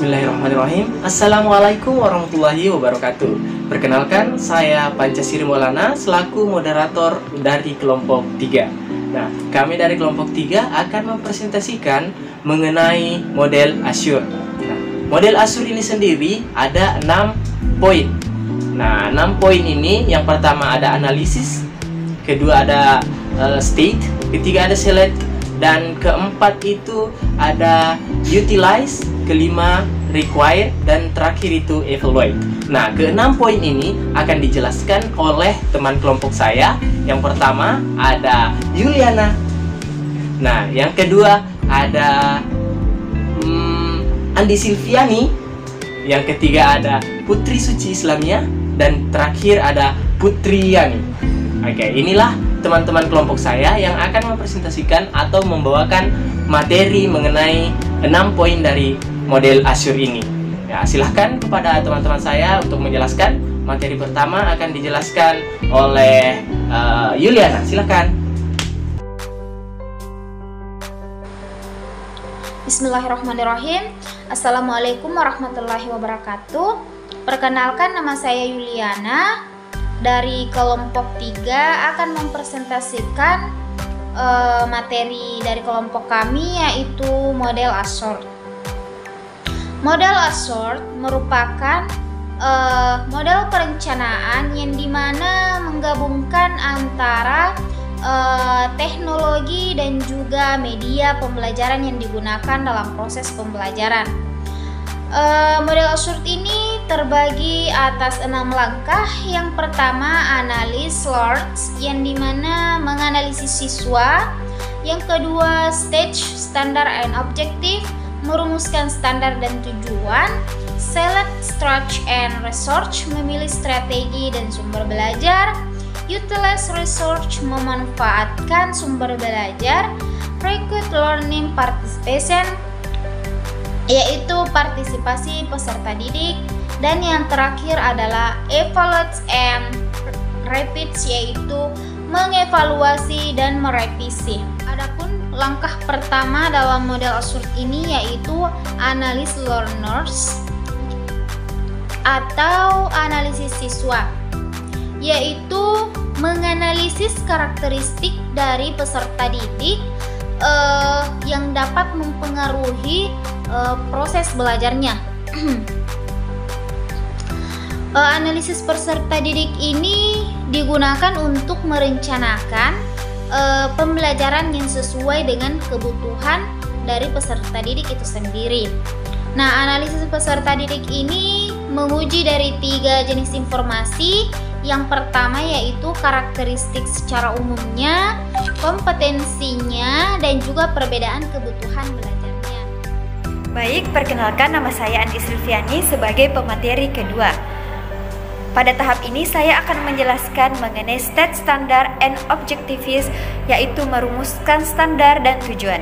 Bismillahirrahmanirrahim. Assalamualaikum warahmatullahi wabarakatuh. Perkenalkan, saya Pancasiri Maulana selaku moderator dari kelompok 3. Nah, kami dari kelompok 3 akan mempresentasikan mengenai model Azure. Nah, model Azure ini sendiri ada 6 poin. Nah, 6 poin ini yang pertama ada analisis, kedua ada state, ketiga ada select, dan keempat itu ada utilize, kelima require, dan terakhir itu evaluate. Nah, ke-6 poin ini akan dijelaskan oleh teman kelompok saya. Yang pertama ada Yuliana. Nah, yang kedua ada Andi Silviani. Yang ketiga ada Putri Suci Islamia, dan terakhir ada Putri Yani. Oke, inilah teman-teman kelompok saya yang akan mempresentasikan atau membawakan materi mengenai 6 poin dari model Azure ini. Ya, silahkan kepada teman-teman saya untuk menjelaskan. Materi pertama akan dijelaskan oleh Yuliana. Silahkan. Bismillahirrahmanirrahim. Assalamualaikum warahmatullahi wabarakatuh. Perkenalkan, nama saya Yuliana. Dari kelompok 3 akan mempresentasikan materi dari kelompok kami, yaitu model Azure. Model Azure merupakan model perencanaan yang dimana menggabungkan antara teknologi dan juga media pembelajaran yang digunakan dalam proses pembelajaran. Model Azure ini terbagi atas 6 langkah. Yang pertama, analis learns, yang dimana menganalisis siswa. Yang kedua, stage, standar and objective, merumuskan standar dan tujuan. Select, stretch and research, memilih strategi dan sumber belajar. Utilize research, memanfaatkan sumber belajar. Recruit learning participation, yaitu partisipasi peserta didik. Dan yang terakhir adalah evaluate and repeat, yaitu mengevaluasi dan merevisi. Adapun langkah pertama dalam model Azure ini yaitu analis learners atau analisis siswa, yaitu menganalisis karakteristik dari peserta didik yang dapat mempengaruhi proses belajarnya. Analisis peserta didik ini digunakan untuk merencanakan pembelajaran yang sesuai dengan kebutuhan dari peserta didik itu sendiri. Nah, analisis peserta didik ini menguji dari 3 jenis informasi. Yang pertama yaitu karakteristik secara umumnya, kompetensinya, dan juga perbedaan kebutuhan belajarnya. Baik, perkenalkan, nama saya Andi Silviani sebagai pemateri kedua. Pada tahap ini saya akan menjelaskan mengenai state, standar, and objectives, yaitu merumuskan standar dan tujuan.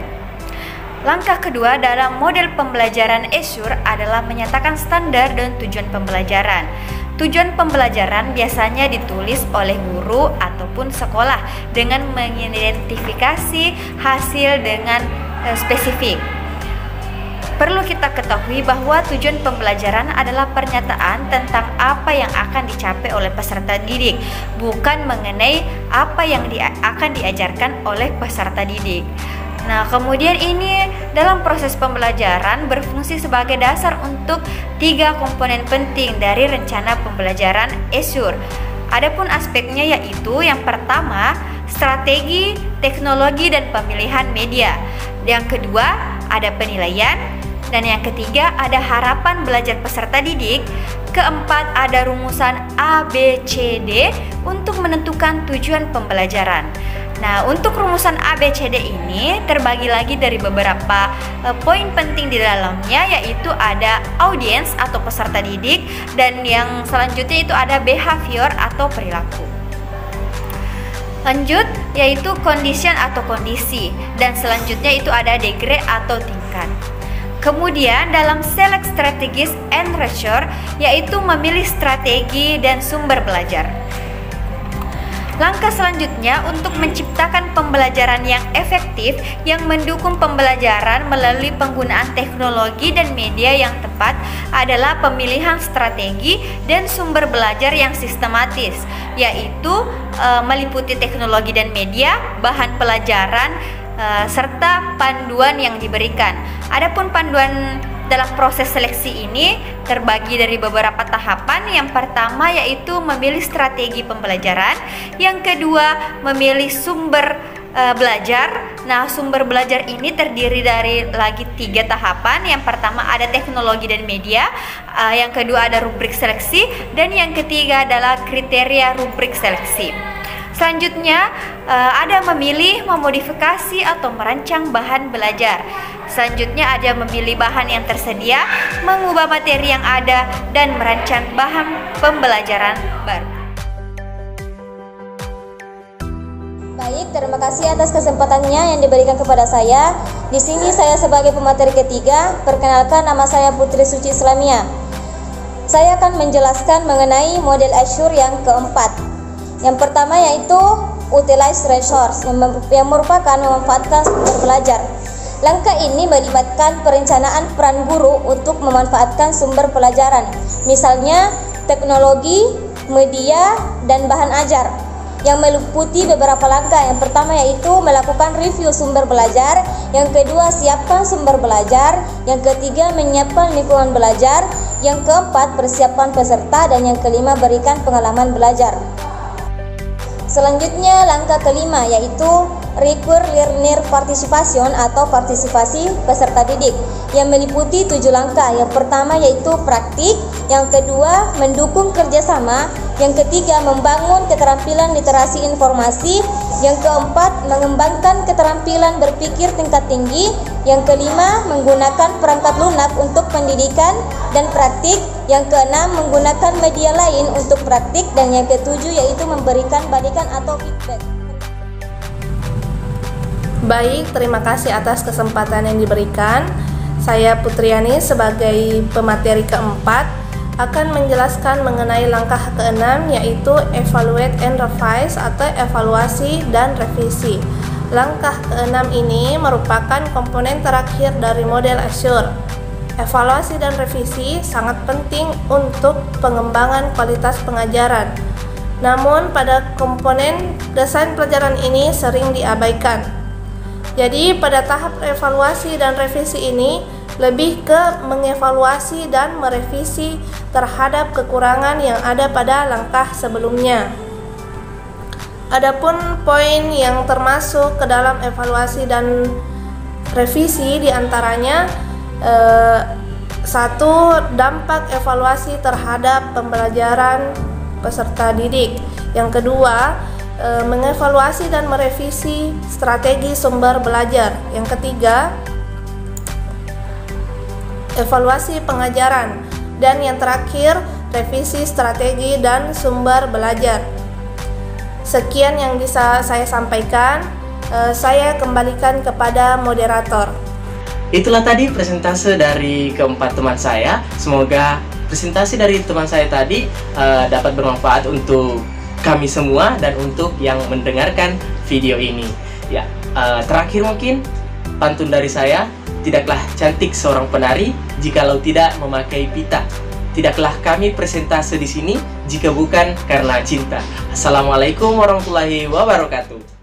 Langkah kedua dalam model pembelajaran Azure adalah menyatakan standar dan tujuan pembelajaran. Tujuan pembelajaran biasanya ditulis oleh guru ataupun sekolah dengan mengidentifikasi hasil dengan spesifik. Perlu kita ketahui bahwa tujuan pembelajaran adalah pernyataan tentang apa yang akan dicapai oleh peserta didik, bukan mengenai apa yang akan diajarkan oleh peserta didik. Nah, kemudian ini dalam proses pembelajaran berfungsi sebagai dasar untuk 3 komponen penting dari rencana pembelajaran Azure. Adapun aspeknya yaitu yang pertama, strategi, teknologi, dan pemilihan media. Yang kedua, ada penilaian. Dan yang ketiga, ada harapan belajar peserta didik. Keempat, ada rumusan ABCD untuk menentukan tujuan pembelajaran. Nah, untuk rumusan ABCD ini terbagi lagi dari beberapa poin penting di dalamnya, yaitu ada audience atau peserta didik, dan yang selanjutnya itu ada behavior atau perilaku. Lanjut, yaitu condition atau kondisi, dan selanjutnya itu ada degree atau tingkat. Kemudian dalam select strategies and research, yaitu memilih strategi dan sumber belajar. Langkah selanjutnya untuk menciptakan pembelajaran yang efektif yang mendukung pembelajaran melalui penggunaan teknologi dan media yang tepat adalah pemilihan strategi dan sumber belajar yang sistematis, yaitu meliputi teknologi dan media, bahan pelajaran, serta panduan yang diberikan. Adapun panduan dalam proses seleksi ini terbagi dari beberapa tahapan. Yang pertama yaitu memilih strategi pembelajaran, yang kedua memilih sumber belajar. Nah, sumber belajar ini terdiri dari lagi 3 tahapan. Yang pertama ada teknologi dan media, yang kedua ada rubrik seleksi, dan yang ketiga adalah kriteria rubrik seleksi. Selanjutnya ada memilih, memodifikasi atau merancang bahan belajar. Selanjutnya ada memilih bahan yang tersedia, mengubah materi yang ada, dan merancang bahan pembelajaran baru. Baik, terima kasih atas kesempatannya yang diberikan kepada saya. Di sini saya sebagai pemateri ketiga, perkenalkan nama saya Putri Suci Islamia. Saya akan menjelaskan mengenai model Azure yang keempat. Yang pertama yaitu Utilize Resource, yang merupakan memanfaatkan sumber belajar. Langkah ini melibatkan perencanaan peran guru untuk memanfaatkan sumber pelajaran, misalnya teknologi, media, dan bahan ajar, yang meliputi beberapa langkah. Yang pertama yaitu melakukan review sumber belajar, yang kedua siapkan sumber belajar, yang ketiga menyiapkan lingkungan belajar, yang keempat persiapan peserta, dan yang kelima berikan pengalaman belajar. Selanjutnya langkah kelima yaitu Require Learner Participation atau partisipasi peserta didik, yang meliputi 7 langkah. Yang pertama yaitu praktik, yang kedua mendukung kerjasama, yang ketiga membangun keterampilan literasi informasi, yang keempat mengembangkan keterampilan berpikir tingkat tinggi, yang kelima menggunakan perangkat lunak untuk pendidikan dan praktik, yang keenam menggunakan media lain untuk praktik, dan yang ketujuh yaitu memberikan balikan atau feedback. Baik, terima kasih atas kesempatan yang diberikan. Saya Putriani sebagai pemateri keempat akan menjelaskan mengenai langkah keenam yaitu Evaluate and Revise atau evaluasi dan revisi. Langkah keenam ini merupakan komponen terakhir dari model Azure. Evaluasi dan revisi sangat penting untuk pengembangan kualitas pengajaran. Namun pada komponen desain pelajaran ini sering diabaikan. Jadi pada tahap evaluasi dan revisi ini lebih ke mengevaluasi dan merevisi terhadap kekurangan yang ada pada langkah sebelumnya. Adapun poin yang termasuk ke dalam evaluasi dan revisi diantaranya 1. Dampak evaluasi terhadap pembelajaran peserta didik. Yang kedua, mengevaluasi dan merevisi strategi sumber belajar. Yang ketiga, evaluasi pengajaran. Dan yang terakhir, revisi strategi dan sumber belajar. Sekian yang bisa saya sampaikan. Saya kembalikan kepada moderator. Itulah tadi presentase dari keempat teman saya. Semoga presentasi dari teman saya tadi dapat bermanfaat untuk kami semua dan untuk yang mendengarkan video ini. Ya, terakhir mungkin pantun dari saya, tidaklah cantik seorang penari jikalau tidak memakai pita. Tidaklah kami presentase di sini jika bukan karena cinta. Assalamualaikum warahmatullahi wabarakatuh.